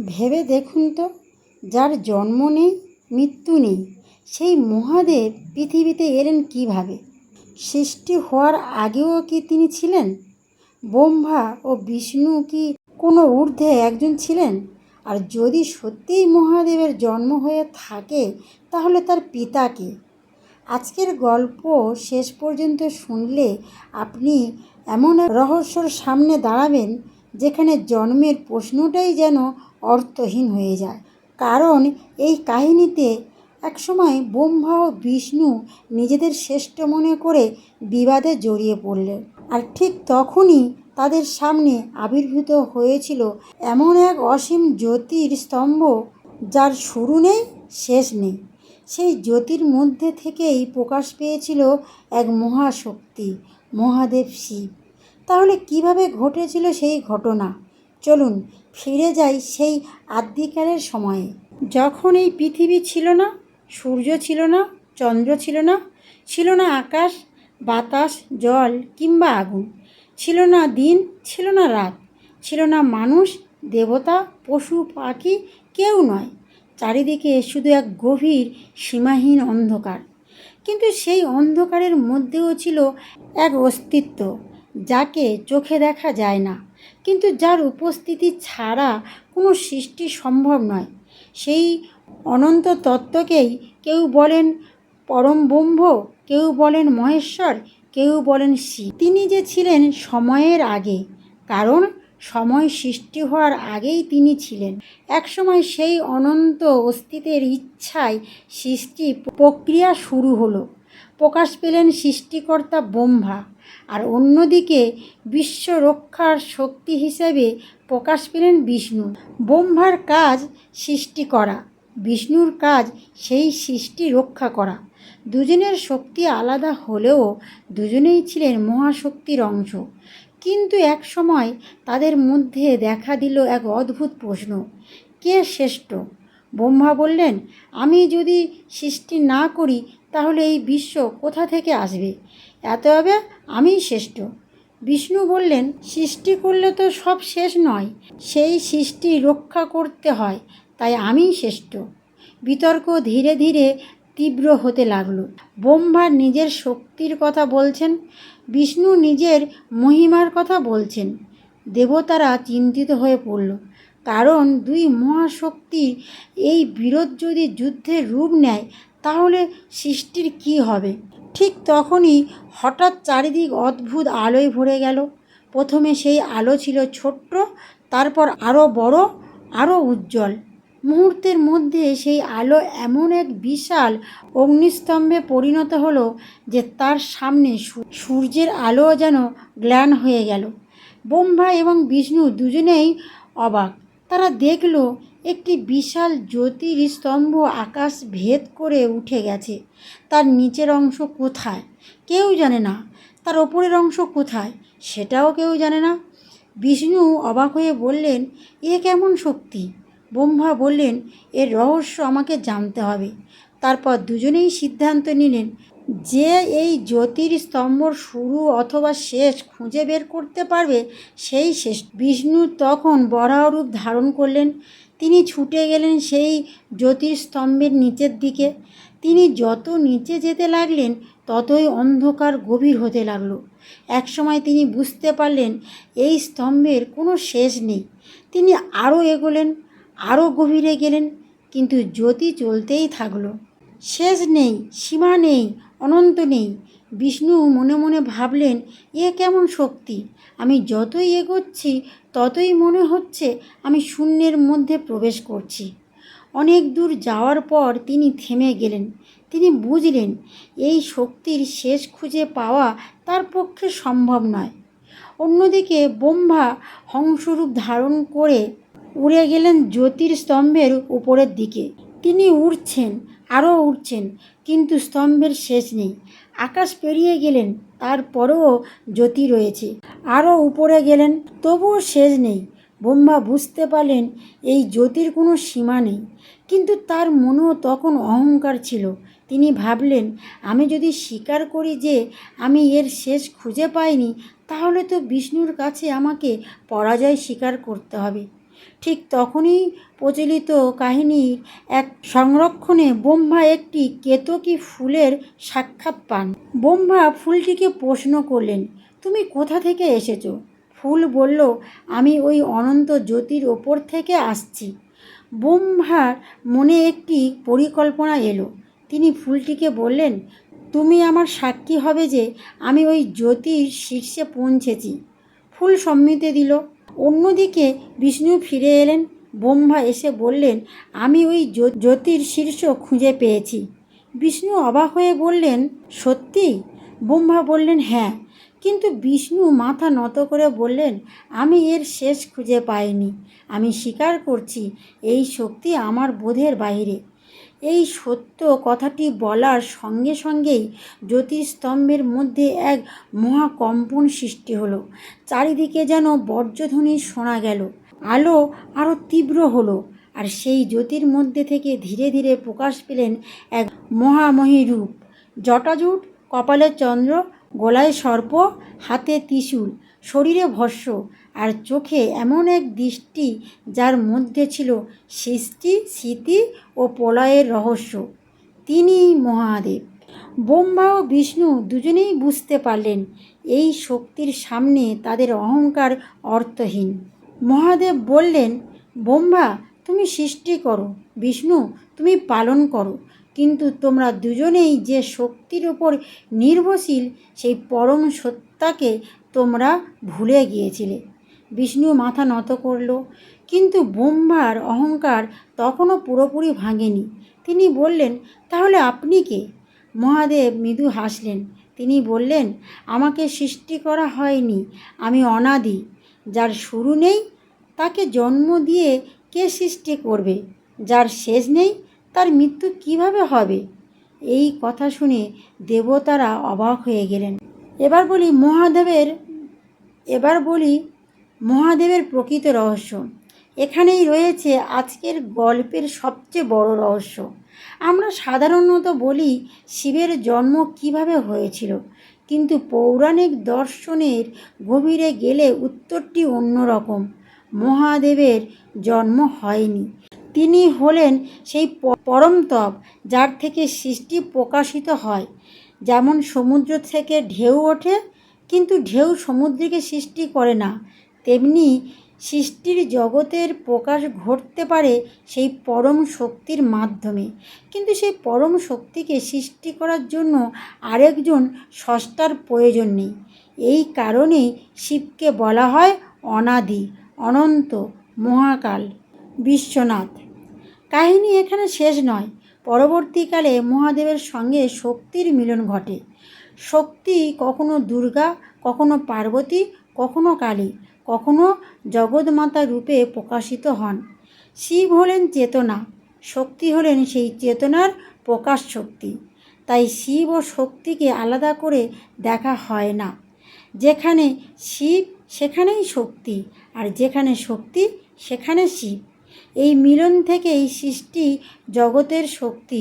ভেবে দেখুন তো, যার জন্ম নেই, মৃত্যু নেই, সেই মহাদেব পৃথিবীতে এলেন কিভাবে? সৃষ্টি হওয়ার আগেও কি তিনি ছিলেন? ব্রহ্মা ও বিষ্ণু কি কোনো ঊর্ধ্বে একজন ছিলেন? আর যদি সত্যিই মহাদেবের জন্ম হয়ে থাকে, তাহলে তার পিতা কে? আজকের গল্প শেষ পর্যন্ত শুনলে আপনি এমন এক রহস্যর সামনে দাঁড়াবেন, যেখানে জন্মের প্রশ্নটাই যেন অর্থহীন হয়ে যায়। কারণ এই কাহিনীতে একসময় ব্রহ্মা ও বিষ্ণু নিজেদের শ্রেষ্ঠ মনে করে বিবাদে জড়িয়ে পড়লেন। আর ঠিক তখনই তাদের সামনে আবির্ভূত হয়েছিল এমন এক অসীম জ্যোতির স্তম্ভ, যার শুরু নেই, শেষ নেই। সেই জ্যোতির মধ্যে থেকেই প্রকাশ পেয়েছিল এক মহাশক্তি, মহাদেব শিব। তাহলে কিভাবে ঘটেছিল সেই ঘটনা? চলুন ফিরে যাই সেই আদ্যিকালের সময়ে, যখন এই পৃথিবী ছিল না, সূর্য ছিল না, চন্দ্র ছিল না, ছিল না আকাশ, বাতাস, জল কিংবা আগুন, ছিল না দিন, ছিল না রাত, ছিল না মানুষ, দেবতা, পশু, পাখি, কেউ নয়। চারিদিকে শুধু এক গভীর সীমাহীন অন্ধকার। কিন্তু সেই অন্ধকারের মধ্যেও ছিল এক অস্তিত্ব, যাকে চোখে দেখা যায় না, কিন্তু যার উপস্থিতি ছাড়া কোনো সৃষ্টি সম্ভব নয়। সেই অনন্ত তত্ত্বকেই কেউ বলেন পরম ব্রহ্ম, কেউ বলেন মহেশ্বর, কেউ বলেন শিব। তিনি যে ছিলেন সময়ের আগে, কারণ সময় সৃষ্টি হওয়ার আগেই তিনি ছিলেন। একসময় সেই অনন্ত অস্তিত্বের ইচ্ছায় সৃষ্টি প্রক্রিয়া শুরু হলো। প্রকাশ পেলেন সৃষ্টিকর্তা ব্রহ্মা, আর অন্যদিকে বিশ্ব রক্ষার শক্তি হিসেবে প্রকাশ পেলেন বিষ্ণু। ব্রহ্মার কাজ সৃষ্টি করা, বিষ্ণুর কাজ সেই সৃষ্টি রক্ষা করা। দুজনের শক্তি আলাদা হলেও দুজনেই ছিলেন মহাশক্তির অংশ। কিন্তু এক সময় তাদের মধ্যে দেখা দিল এক অদ্ভুত প্রশ্ন, কে শ্রেষ্ঠ? ব্রহ্মা বললেন, আমি যদি সৃষ্টি না করি তাহলে এই বিশ্ব কোথা থেকে আসবে? অতএব আমিই শ্রেষ্ঠ। বিষ্ণু বললেন, সৃষ্টি করলে তো সব শেষ নয়, সেই সৃষ্টি রক্ষা করতে হয়, তাই আমিই শ্রেষ্ঠ। বিতর্ক ধীরে ধীরে তীব্র হতে লাগলো। ব্রহ্মা নিজের শক্তির কথা বলছেন, বিষ্ণু নিজের মহিমার কথা বলছেন। দেবতারা চিন্তিত হয়ে পড়ল, কারণ দুই মহাশক্তির এই বিরোধ যদি যুদ্ধের রূপ নেয়, তাহলে সৃষ্টির কী হবে? ঠিক তখনই হঠাৎ চারিদিক অদ্ভুত আলোয় ভরে গেল। প্রথমে সেই আলো ছিল ছোট্ট, তারপর আরও বড়, আরও উজ্জ্বল। মুহূর্তের মধ্যে সেই আলো এমন এক বিশাল অগ্নিস্তম্ভে পরিণত হলো যে তার সামনে সূর্যের আলো যেন গ্লান হয়ে গেল। ব্রহ্মা এবং বিষ্ণু দুজনেই অবাক। তারা দেখল একটি বিশাল জ্যোতির স্তম্ভ আকাশ ভেদ করে উঠে গেছে। তার নিচের অংশ কোথায় কেউ জানে না, তার ওপরের অংশ কোথায় সেটাও কেউ জানে না। বিষ্ণু অবাক হয়ে বললেন, এ কেমন শক্তি? ব্রহ্মা বললেন, এর রহস্য আমাকে জানতে হবে। তারপর দুজনেই সিদ্ধান্ত নিলেন যে এই জ্যোতির স্তম্ভর শুরু অথবা শেষ খুঁজে বের করতে পারবে সেই শেষ। বিষ্ণু তখন বরাহ রূপ ধারণ করলেন। তিনি ছুটে গেলেন সেই জ্যোতির্স্তম্ভের নিচের দিকে। তিনি যত নিচে যেতে লাগলেন, ততই অন্ধকার গভীর হতে লাগলো। একসময় তিনি বুঝতে পারলেন এই স্তম্ভের কোনো শেষ নেই। তিনি আরও এগোলেন, আরও গভীরে গেলেন, কিন্তু জ্যোতি চলতেই থাকলো। শেষ নেই, সীমা নেই, অনন্ত নেই। বিষ্ণু মনে মনে ভাবলেন, এ কেমন শক্তি? আমি যতই এগোচ্ছি ততই মনে হচ্ছে আমি শূন্যের মধ্যে প্রবেশ করছি। অনেক দূর যাওয়ার পর তিনি থেমে গেলেন। তিনি বুঝলেন এই শক্তির শেষ খুঁজে পাওয়া তার পক্ষে সম্ভব নয়। অন্যদিকে ব্রহ্মা হংসরূপ ধারণ করে উড়ে গেলেন জ্যোতির্স্তম্ভের উপরের দিকে। তিনি উড়ছেন, আরও উড়ছেন, কিন্তু স্তম্ভের শেষ নেই। আকাশ পেরিয়ে গেলেন, তারপরেও জ্যোতি রয়েছে। আরও উপরে গেলেন, তবুও শেষ নেই। ব্রহ্মা বুঝতে পারলেন এই জ্যোতির কোনো সীমা নেই, কিন্তু তার মনেও তখন অহংকার ছিল। তিনি ভাবলেন, আমি যদি স্বীকার করি যে আমি এর শেষ খুঁজে পাইনি, তাহলে তো বিষ্ণুর কাছে আমাকে পরাজয় স্বীকার করতে হবে। ঠিক তখনই প্রচলিত কাহিনীর এক সংরক্ষণে ব্রহ্মা একটি কেতকী ফুলের সাক্ষাৎ পান। ব্রহ্মা ফুলটিকে প্রশ্ন করলেন, তুমি কোথা থেকে এসেছো? ফুল বলল, আমি ওই অনন্ত জ্যোতির ওপর থেকে আসছি। ব্রহ্মার মনে একটি পরিকল্পনা এলো। তিনি ফুলটিকে বললেন, তুমি আমার সাক্ষী হবে যে আমি ওই জ্যোতির শীর্ষে পৌঁছেছি। ফুল সম্মতি দিল। অন্যদিকে বিষ্ণু ফিরে এলেন। ব্রহ্মা এসে বললেন, আমি ওই জ্যোতির শীর্ষ খুঁজে পেয়েছি। বিষ্ণু অবাক হয়ে বললেন, সত্যি? ব্রহ্মা বললেন, হ্যাঁ। কিন্তু বিষ্ণু মাথা নত করে বললেন, আমি এর শেষ খুঁজে পাইনি। আমি স্বীকার করছি, এই শক্তি আমার বোধের বাইরে। এই সত্য কথাটি বলার সঙ্গে সঙ্গেই জ্যোতিস্তম্ভের মধ্যে এক মহাকম্পন সৃষ্টি হলো। চারিদিকে যেন বজ্রধ্বনি শোনা গেল। আলো আরও তীব্র হলো, আর সেই জ্যোতির মধ্যে থেকে ধীরে ধীরে প্রকাশ পেলেন এক মহামহী রূপ। জটাজুট, কপালে চন্দ্র, গলায় সর্প, হাতে ত্রিশূল, শরীরে ভস্ম, আর চোখে এমন এক দৃষ্টি যার মধ্যে ছিল সৃষ্টি, স্মৃতি ও প্রলয়ের রহস্য। তিনিই মহাদেব। ব্রহ্মা ও বিষ্ণু দুজনেই বুঝতে পারলেন এই শক্তির সামনে তাদের অহংকার অর্থহীন। মহাদেব বললেন, ব্রহ্মা তুমি সৃষ্টি করো, বিষ্ণু তুমি পালন করো, কিন্তু তোমরা দুজনেই যে শক্তির ওপর নির্ভরশীল সেই পরম সত্তাকে তোমরা ভুলে গিয়েছিলে। বিষ্ণু মাথা নত করল, কিন্তু ব্রহ্মার অহংকার তখনও পুরোপুরি ভাঙেনি। তিনি বললেন, তাহলে আপনি কে? মহাদেব মৃদু হাসলেন। তিনি বললেন, আমাকে সৃষ্টি করা হয়নি, আমি অনাদি। যার শুরু নেই তাকে জন্ম দিয়ে কে সৃষ্টি করবে? যার শেষ নেই তার মৃত্যু কিভাবে হবে? এই কথা শুনে দেবতারা অবাক হয়ে গেলেন। এবার বলি মহাদেবের প্রকৃত রহস্য। এখানেই রয়েছে আজকের গল্পের সবচেয়ে বড় রহস্য। আমরা সাধারণত বলি শিবের জন্ম কিভাবে হয়েছিল, কিন্তু পৌরাণিক দর্শনের গভীরে গেলে উত্তরটি অন্যরকম। মহাদেবের জন্ম হয়নি। তিনি হলেন সেই পরমতপ যার থেকে সৃষ্টি প্রকাশিত হয়। যেমন সমুদ্র থেকে ঢেউ ওঠে, কিন্তু ঢেউ সমুদ্রকে সৃষ্টি করে না, তেমনি সৃষ্টির জগতের প্রকাশ ঘটতে পারে সেই পরম শক্তির মাধ্যমে। কিন্তু সেই পরম শক্তিকে সৃষ্টি করার জন্য আরেকজন স্রষ্টার প্রয়োজন নেই। এই কারণেই শিবকে বলা হয় অনাদি, অনন্ত, মহাকাল, বিশ্বনাথ। কাহিনী এখানে শেষ নয়। পরবর্তীকালে মহাদেবের সঙ্গে শক্তির মিলন ঘটে। শক্তি কখনো দুর্গা, কখনো পার্বতী, কখনো কালী, কখনো জগৎমাতা রূপে প্রকাশিত হন। শিব হলেন চেতনা, শক্তি হলেন সেই চেতনার প্রকাশ শক্তি। তাই শিব ও শক্তিকে আলাদা করে দেখা হয় না। যেখানে শিব সেখানেই শক্তি, আর যেখানে শক্তি সেখানে শিব। এই মিলন থেকেই সৃষ্টি জগতের শক্তি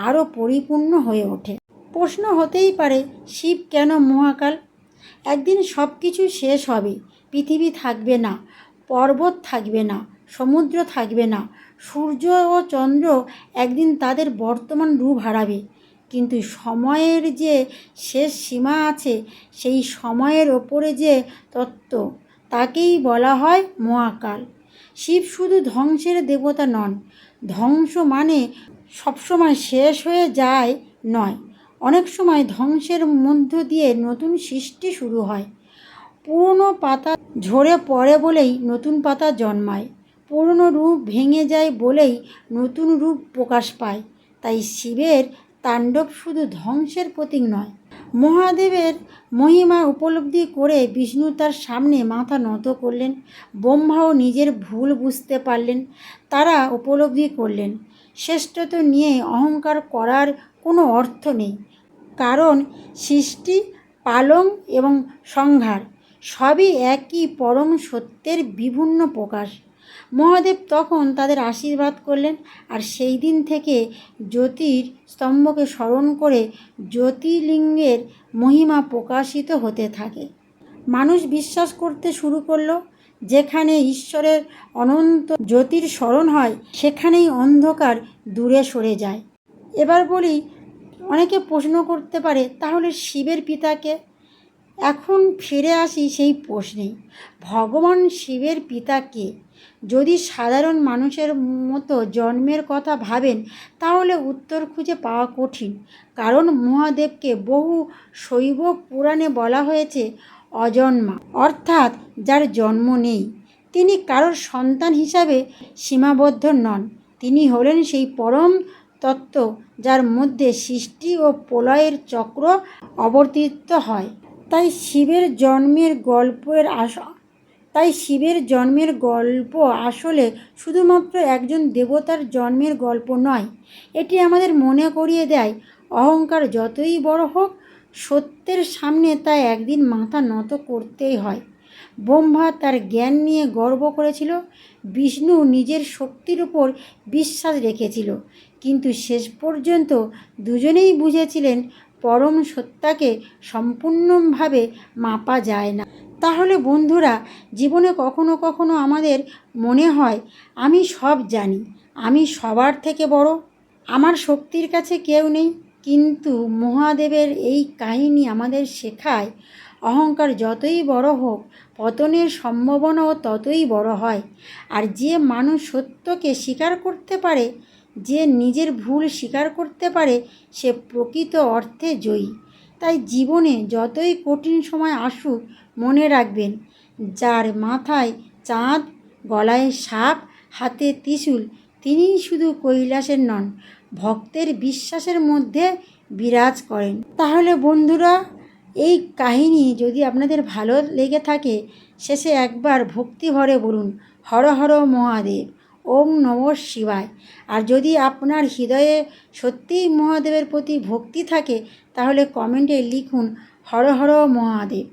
আরও পরিপূর্ণ হয়ে ওঠে। প্রশ্ন হতেই পারে, শিব কেন মহাকাল? একদিন সব কিছু শেষ হবে, পৃথিবী থাকবে না, পর্বত থাকবে না, সমুদ্র থাকবে না, সূর্য ও চন্দ্র একদিন তাদের বর্তমান রূপ হারাবে। কিন্তু সময়ের যে শেষ সীমা আছে, সেই সময়ের ওপরে যে তত্ত্ব, তাকেই বলা হয় মহাকাল। শিব শুধু ধ্বংসের দেবতা নন। ধ্বংস মানে সবসময় শেষ হয়ে যায় নয়, অনেক সময় ধ্বংসের মধ্য দিয়ে নতুন সৃষ্টি শুরু হয়। পুরনো পাতা ঝরে পড়ে বলেই নতুন পাতা জন্মায়, পুরনো রূপ ভেঙে যায় বলেই নতুন রূপ প্রকাশ পায়। তাই শিবের তাণ্ডব শুধু ধ্বংসের প্রতীক নয়। মহাদেবের মহিমা উপলব্ধি করে বিষ্ণু তার সামনে মাথা নত করলেন। ব্রহ্মাও নিজের ভুল বুঝতে পারলেন। তারা উপলব্ধি করলেন, শ্রেষ্ঠত্ব নিয়ে অহংকার করার কোনো অর্থ নেই, কারণ সৃষ্টি, পালন এবং সংহার সবই একই পরম সত্যের বিভিন্ন প্রকাশ। মহাদেব তখন তাদের আশীর্বাদ করলেন, আর সেই দিন থেকে জ্যোতির স্তম্ভকে স্মরণ করে জ্যোতির্লিঙ্গের মহিমা প্রকাশিত হতে থাকে। মানুষ বিশ্বাস করতে শুরু করলো যেখানে ঈশ্বরের অনন্ত জ্যোতির স্মরণ হয় সেখানেই অন্ধকার দূরে সরে যায়। এবার বলি, অনেকে প্রশ্ন করতে পারে তাহলে শিবের পিতাকে। এখন ফিরে আসি সেই প্রশ্নেই, ভগবান শিবের পিতা কে? যদি সাধারণ মানুষের মতো জন্মের কথা ভাবেন তাহলে উত্তর খুঁজে পাওয়া কঠিন, কারণ মহাদেবকে বহু শৈব পুরাণে বলা হয়েছে অজন্মা, অর্থাৎ যার জন্ম নেই। তিনি কারোর সন্তান হিসাবে সীমাবদ্ধ নন, তিনি হলেন সেই পরম তত্ত্ব যার মধ্যে সৃষ্টি ও প্রলয়ের চক্র অবর্তিত হয়। তাই শিবের জন্মের গল্প আসলে শুধুমাত্র একজন দেবতার জন্মের গল্প নয়। এটি আমাদের মনে করিয়ে দেয়, অহংকার যতই বড় হোক, সত্যের সামনে তা একদিন মাথা নত করতেই হয়। ব্রহ্মা তার জ্ঞান নিয়ে গর্ব করেছিল, বিষ্ণু নিজের শক্তির উপর বিশ্বাস রেখেছিল, কিন্তু শেষ পর্যন্ত দুজনেই বুঝেছিলেন পরম সত্তাকে সম্পূর্ণভাবে মাপা যায় না। তাহলে বন্ধুরা, জীবনে কখনো কখনো আমাদের মনে হয় আমি সব জানি, আমি সবার থেকে বড়, আমার শক্তির কাছে কেউ নেই। কিন্তু মহাদেবের এই কাহিনী আমাদের শেখায়, অহংকার যতই বড় হোক, পতনের সম্ভাবনাও ততই বড় হয়। আর যে মানুষ সত্যকে স্বীকার করতে পারে, যে নিজের ভুল স্বীকার করতে পারে, সে প্রকৃত অর্থে জয়ী। তাই জীবনে যতই কঠিন সময় আসুক, মনে রাখবেন, যার মাথায় চাঁদ, গলায় সাপ, হাতে ত্রিশূল, তিনিই শুধু কৈলাসের নন, ভক্তের বিশ্বাসের মধ্যে বিরাজ করেন। তাহলে বন্ধুরা, এই কাহিনী যদি আপনাদের ভালো লেগে থাকে, শেষে একবার ভক্তি ভরে বলুন, হর হর মহাদেব, ওম নমঃ শিবায়। আর যদি আপনার হৃদয়ে সত্যিই মহাদেবের প্রতি ভক্তি থাকে, তাহলে কমেন্টে লিখুন, হর হর মহাদেব।